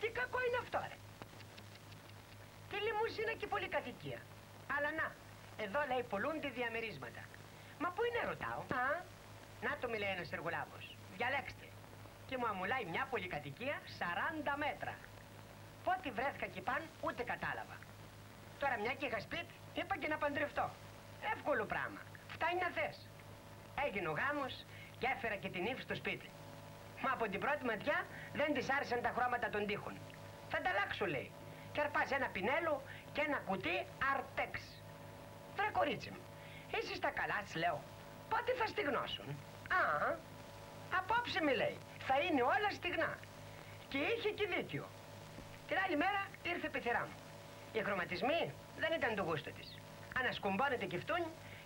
Τι κακό είναι αυτό, ρε? Τι λιμουζίνα και πολυκατοικία. Αλλά να, εδώ λέει πουλούνται διαμερίσματα. Μα πού είναι, ρωτάω? Α, να το μιλάει ένας εργολάβος. Διαλέξτε. Και μου αμουλάει μια πολυκατοικία 40 μέτρα. Πότε βρέθηκα εκεί πάνω, ούτε κατάλαβα. Τώρα μια και είχα σπίτι, είπα και να παντρευτώ. Εύκολο πράγμα. Φτάνει να θες. Έγινε ο γάμος και έφερα και την ύφη στο σπίτι. Μα από την πρώτη ματιά δεν της άρεσαν τα χρώματα των τοίχων. Θα τα αλλάξω, λέει. Και αρπάζει ένα πινέλο και ένα κουτί Αρτέξ. Βρε κορίτσι μου, είσαι στα καλά, της λέω. Πότε θα στιγνώσουν? Α, απόψε με λέει, θα είναι όλα στιγνά. Και είχε και δίκιο. Την άλλη μέρα ήρθε πεθερά μου. Οι χρωματισμοί δεν ήταν του γούστου της. Ανασκουμπώνεται και φτούν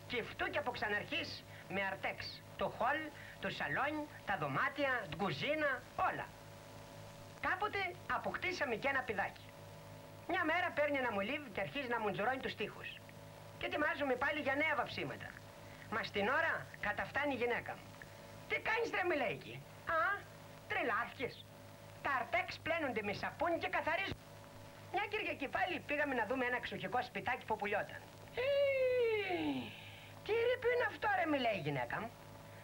και φτού και από ξαναρχής με Αρτέξ. Το χολ, το σαλόνι, τα δωμάτια, την κουζίνα, όλα. Κάποτε αποκτήσαμε και ένα πηδάκι. Μια μέρα παίρνει ένα μολύβι και αρχίζει να μουντζουρώνει τους τοίχους. Και ετοιμάζομαι πάλι για νέα βαψίματα. Μα στην ώρα καταφτάνει η γυναίκα μου. Τι κάνεις, ρε, μιλάει εκεί? Α, τρελάθηκες. Τα Αρτέξ πλένονται με σαπούνι και καθαρίζουν. Μια Κυριακή πάλι πήγαμε να δούμε ένα εξοχικό σπιτάκι που πουλιόταν. Τι ρήπιο είναι αυτό, ρε, μιλάει η γυναίκα μου.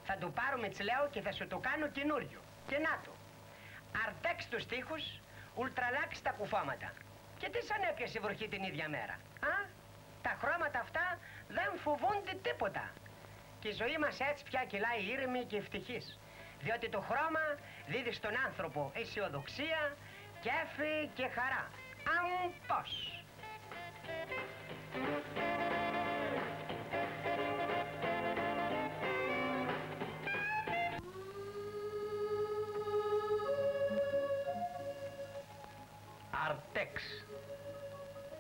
Θα του πάρουμε, της λέω, και θα σου το κάνω καινούριο. Και να το. Αρτέξ τους τοίχους, ουλτραλάξ τα κουφώματα. Και τι σαν έπιασε η βροχή την ίδια μέρα? Α, τα χρώματα αυτά δεν φοβούνται τίποτα. Και η ζωή μας έτσι πια κυλάει ήρεμη και ευτυχής. Διότι το χρώμα δίδει στον άνθρωπο αισιοδοξία, κέφι και χαρά. Αν πώς. Αρτέξ.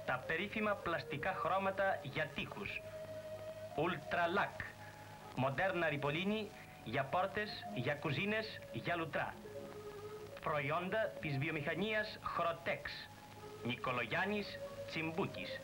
Τα περίφημα πλαστικά χρώματα για τοίχους. Ουλτραλάκ. Μοντέρνα ριπολίνη για πόρτες, για κουζίνες, για λουτρά. Προϊόντα της βιομηχανίας Χροτέξ. Νικολογιάννης Τσιμπούκης.